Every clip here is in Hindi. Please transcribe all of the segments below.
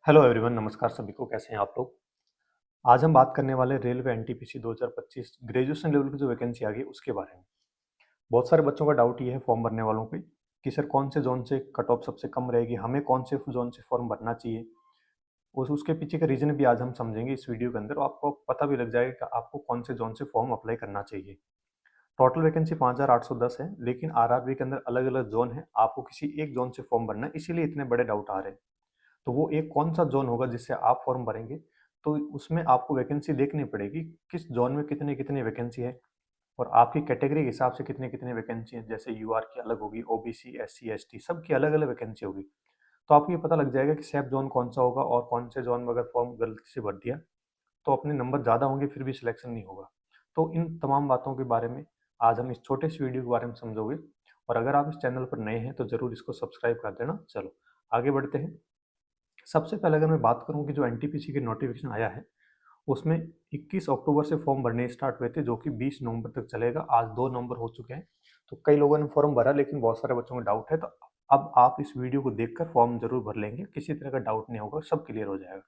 हेलो एवरीवन, नमस्कार सभी को। कैसे हैं आप लोग। आज हम बात करने वाले रेलवे एनटीपीसी 2025 ग्रेजुएशन लेवल की जो वैकेंसी आ गई उसके बारे में। बहुत सारे बच्चों का डाउट ये है फॉर्म भरने वालों पे कि सर कौन से जोन से कट ऑफ सबसे कम रहेगी, हमें कौन से जोन से फॉर्म भरना चाहिए। उसके पीछे का रीजन भी आज हम समझेंगे इस वीडियो के अंदर, और आपको पता भी लग जाएगा कि आपको कौन से जोन से फॉर्म अप्लाई करना चाहिए। टोटल वैकेंसी 5810 है, लेकिन आरआरबी के अंदर अलग अलग जोन है, आपको किसी एक जोन से फॉर्म भरना है, इसीलिए इतने बड़े डाउट आ रहे हैं। तो वो एक कौन सा जोन होगा जिससे आप फॉर्म भरेंगे, तो उसमें आपको वैकेंसी देखनी पड़ेगी किस जोन में कितनी कितनी वैकेंसी है और आपकी कैटेगरी के हिसाब से कितनी कितनी वैकेंसी है। जैसे यूआर की अलग होगी, ओबीसी, एससी, एसटी सबकी अलग अलग वैकेंसी होगी। तो आपको ये पता लग जाएगा कि सेफ जोन कौन सा होगा और कौन से जोन में अगर फॉर्म गलती से भर दिया तो अपने नंबर ज़्यादा होंगे फिर भी सिलेक्शन नहीं होगा। तो इन तमाम बातों के बारे में आज हम इस छोटे से वीडियो के बारे में समझोगे। और अगर आप इस चैनल पर नए हैं तो ज़रूर इसको सब्सक्राइब कर देना। चलो आगे बढ़ते हैं। सबसे पहले अगर मैं बात करूं कि जो एनटीपीसी के नोटिफिकेशन आया है उसमें 21 अक्टूबर से फॉर्म भरने स्टार्ट हुए थे, जो कि 20 नवंबर तक चलेगा। आज 2 नवंबर हो चुके हैं। तो कई लोगों ने फॉर्म भरा, लेकिन बहुत सारे बच्चों को डाउट है। तो अब आप इस वीडियो को देखकर फॉर्म जरूर भर लेंगे, किसी तरह का डाउट नहीं होगा, सब क्लियर हो जाएगा।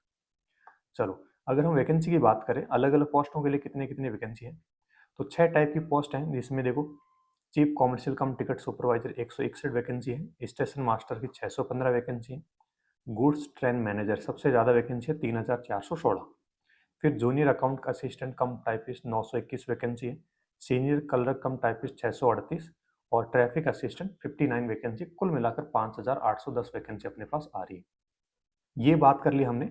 चलो अगर हम वैकेंसी की बात करें, अलग अलग पोस्टों के लिए कितनी कितनी वैकेंसी है, तो 6 टाइप की पोस्ट हैं, जिसमें देखो चीफ कॉमर्शियल कम टिकट सुपरवाइजर 161 वैकेंसी है, स्टेशन मास्टर की 615 वैकेंसी है, गुड्स ट्रेन मैनेजर सबसे ज़्यादा वैकेंसी है 3416। फिर जूनियर अकाउंट असिस्टेंट कम टाइपिस्ट 921 वैकेंसी है, सीनियर क्लर्क कम टाइपिस्ट 638 और ट्रैफिक असिस्टेंट 59 वैकेंसी। कुल मिलाकर 5810 वैकेंसी अपने पास आ रही है। ये बात कर ली हमने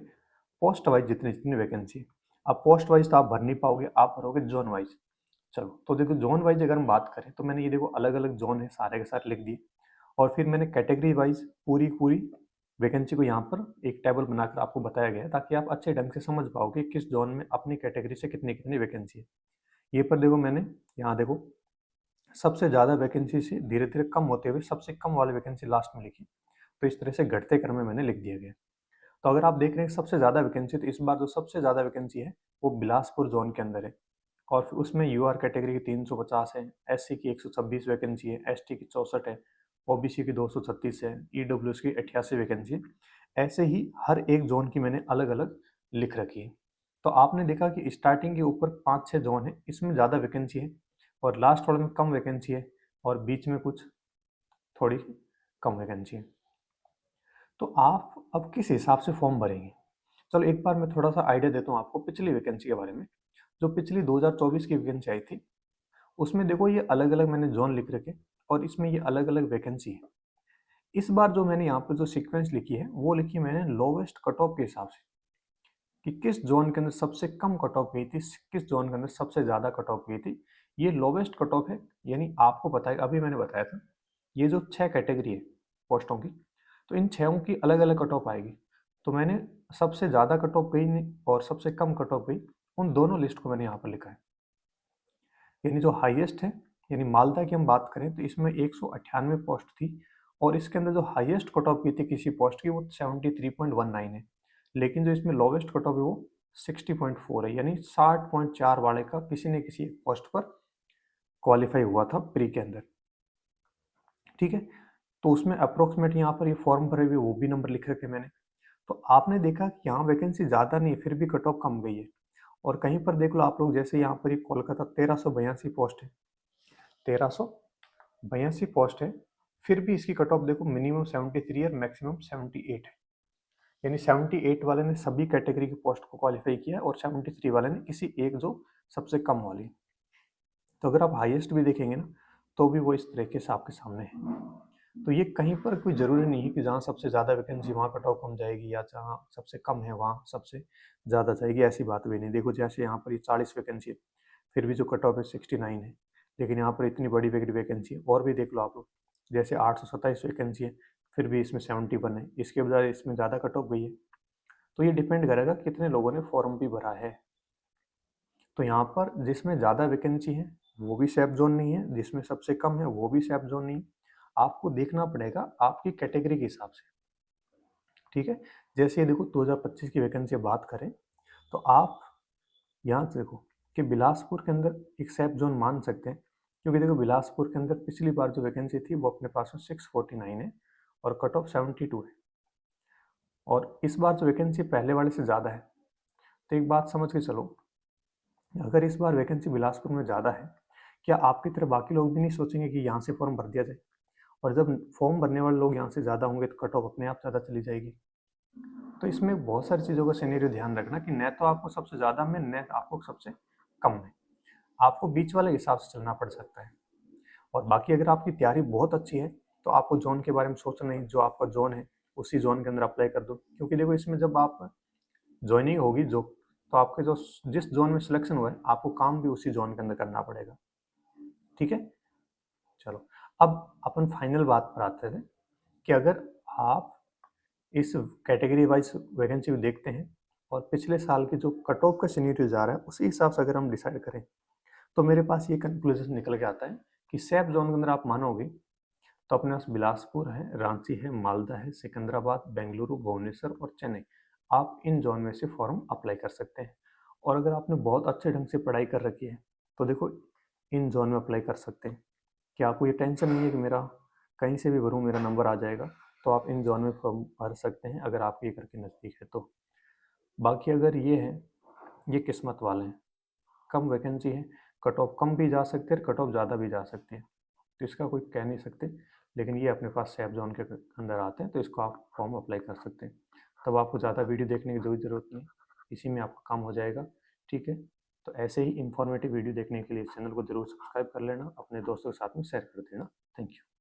पोस्ट वाइज जितनी जितनी वैकेंसी। अब पोस्ट वाइज तो आप भर नहीं पाओगे, आप भरोगे जोन वाइज। चलो तो देखो जोन वाइज अगर हम बात करें तो मैंने ये देखो अलग अलग जोन है, सारे के सारे लिख दिए। और फिर मैंने कैटेगरी वाइज पूरी पूरी वैकेंसी को यहाँ पर एक टेबल बनाकर आपको बताया गया है, ताकि आप अच्छे ढंग से समझ पाओगे किस जोन में अपनी कैटेगरी से कितनी कितनी वैकेंसी है। ये पर देखो मैंने यहाँ देखो सबसे ज़्यादा वैकेंसी से धीरे धीरे कम होते हुए सबसे कम वाली वैकेंसी लास्ट में लिखी। तो इस तरह से घटते क्रम में मैंने लिख दिया गया। तो अगर आप देख रहे हैं सबसे ज़्यादा वैकेंसी, तो इस बार जो सबसे ज़्यादा वैकेंसी है वो बिलासपुर जोन के अंदर है। और फिर उसमें यूआर कैटेगरी की 350 है, एससी की 126 वैकेंसी है, एसटी की 64 है, ओबीसी की 236 है, ईडब्ल्यूएस की 88 वैकेंसी है। ऐसे ही हर एक जोन की मैंने अलग अलग लिख रखी है। तो आपने देखा कि स्टार्टिंग के ऊपर 5-6 जोन है, इसमें ज़्यादा वैकेंसी है और लास्ट वाले में कम वैकेंसी है और बीच में कुछ थोड़ी कम वैकेंसी है। तो आप अब किस हिसाब से फॉर्म भरेंगे। चलो एक बार मैं थोड़ा सा आइडिया देता हूँ आपको पिछली वैकेंसी के बारे में। जो पिछली 2024 की वैकेंसी आई थी उसमें देखो ये अलग अलग मैंने जोन लिख रखे और इसमें ये अलग अलग वैकेंसी है। इस बार जो मैंने यहाँ पर जो सीक्वेंस लिखी है वो लिखी मैंने लोवेस्ट कट ऑफ के हिसाब से, कि किस जोन के अंदर सबसे कम कट ऑफ गई थी, किस जोन के अंदर सबसे ज़्यादा कट ऑफ गई थी। ये लोवेस्ट कट ऑफ है, यानी आपको बताया अभी मैंने बताया था ये जो 6 कैटेगरी है पोस्टों की, तो इन 6 की अलग अलग कट ऑफ आएगी। तो मैंने सबसे ज़्यादा कट ऑफ गई और सबसे कम कट ऑफ गई उन दोनों लिस्ट को मैंने यहाँ पर लिखा है। यानी जो हाईएस्ट है, यानी मालदा की हम बात करें तो इसमें 198 पोस्ट थी और इसके अंदर जो हाईएस्ट कट ऑफ की थी किसी पोस्ट की वो 73.19 है। लेकिन जो इसमें लोवेस्ट कट ऑफ है वो 60.4 है, यानी 60.4 वाले का किसी न किसी एक पोस्ट पर क्वालिफाई हुआ था प्री के अंदर। ठीक है, तो उसमें अप्रोक्सीमेट यहाँ पर ये फॉर्म भरे हुए वो भी नंबर लिख रखे मैंने। तो आपने देखा कि यहाँ वैकेंसी ज़्यादा नहीं है फिर भी कट ऑफ कम गई है। और कहीं पर देख लो आप लोग, जैसे यहाँ पर ये कोलकाता 1382 पोस्ट है, 1382 पोस्ट है, फिर भी इसकी कट ऑफ देखो मिनिमम 73 है, मैक्सिमम 78 है। यानी 78 वाले ने सभी कैटेगरी की पोस्ट को क्वालिफाई किया और 73 वाले ने किसी एक जो सबसे कम वाली। तो अगर आप हाईएस्ट भी देखेंगे ना तो भी वो इस तरीके से आपके सामने है। तो ये कहीं पर कोई ज़रूरी नहीं है कि जहाँ सबसे ज़्यादा वैकेंसी वहाँ कट ऑफ कम जाएगी या जहाँ सबसे कम है वहाँ सबसे ज़्यादा जाएगी, ऐसी बात भी नहीं। देखो जैसे यहाँ पर ये 40 वैकेंसी है फिर भी जो कट ऑफ है 69 है, लेकिन यहाँ पर इतनी बड़ी वैकेंसी है। और भी देख लो आप लोग, जैसे 827 वैकेंसी है फिर भी इसमें 71 है, इसके बजाय इसमें ज़्यादा कट ऑफ गई है। तो ये डिपेंड करेगा कितने लोगों ने फॉर्म भी भरा है। तो यहाँ पर जिसमें ज़्यादा वैकेंसी है वो भी सेफ जोन नहीं है, जिसमें सबसे कम है वो भी सेफ जोन नहीं है। आपको देखना पड़ेगा आपकी कैटेगरी के हिसाब से। ठीक है, जैसे ये देखो 2025 की वैकेंसी बात करें तो आप यहाँ से देखो कि बिलासपुर के अंदर एक सेफ जोन मान सकते हैं, क्योंकि देखो बिलासपुर के अंदर पिछली बार जो वैकेंसी थी वो अपने पास में 649 है और कट ऑफ 72 है। और इस बार जो वैकेंसी पहले वाले से ज़्यादा है, तो एक बात समझ के चलो, अगर इस बार वैकेंसी बिलासपुर में ज़्यादा है, क्या आपकी तरह बाकी लोग भी नहीं सोचेंगे कि यहाँ से फॉर्म भर दिया जाए? और जब फॉर्म भरने वाले लोग यहाँ से ज़्यादा होंगे तो कट ऑफ अपने आप ज़्यादा चली जाएगी। तो इसमें बहुत सारी चीज़ों का सिनेरियो ध्यान रखना कि न तो आपको सबसे ज़्यादा में, न आपको सबसे कम में, आपको बीच वाले हिसाब से चलना पड़ सकता है। और बाकी अगर आपकी तैयारी बहुत अच्छी है तो आपको जोन के बारे में सोचना नहीं, जो आपका जोन है उसी जोन के अंदर अप्लाई कर दो, क्योंकि देखो इसमें जब आप ज्वाइनिंग होगी जो, तो आपके जो जिस जोन में सिलेक्शन हुआ है आपको काम भी उसी जोन के अंदर करना पड़ेगा। ठीक है, चलो अब अपन फाइनल बात पर आते थे कि अगर आप इस कैटेगरी वाइज वैकेंसी को देखते हैं और पिछले साल के जो कट ऑफ का सीनियर जा रहा है उसी हिसाब से अगर हम डिसाइड करें, तो मेरे पास ये कंक्लूजन निकल के आता है कि सेफ जोन के अंदर आप मानोगे तो अपने पास बिलासपुर है, रांची है, मालदा है, सिकंदराबाद, बेंगलुरु, भुवनेश्वर और चेन्नई। आप इन जोन में से फॉर्म अप्लाई कर सकते हैं। और अगर आपने बहुत अच्छे ढंग से पढ़ाई कर रखी है तो देखो इन जोन में अप्लाई कर सकते हैं कि आपको ये टेंशन नहीं है कि मेरा कहीं से भी भरूँ मेरा नंबर आ जाएगा। तो आप इन जोन में फॉर्म भर सकते हैं अगर आपके घर के नज़दीक है तो। बाकी अगर ये है, ये किस्मत वाले हैं, कम वैकेंसी है, कट ऑफ कम भी जा सकते हैं, कट ऑफ ज़्यादा भी जा सकते हैं, तो इसका कोई कह नहीं सकते। लेकिन ये अपने पास सेफ जोन के अंदर आते हैं तो इसको आप फॉर्म अप्लाई कर सकते हैं। तब आपको ज़्यादा वीडियो देखने की ज़रूरत नहीं, इसी में आपका काम हो जाएगा। ठीक है, तो ऐसे ही इंफॉर्मेटिव वीडियो देखने के लिए चैनल को जरूर सब्सक्राइब कर लेना, अपने दोस्तों के साथ में शेयर कर देना। Thank you.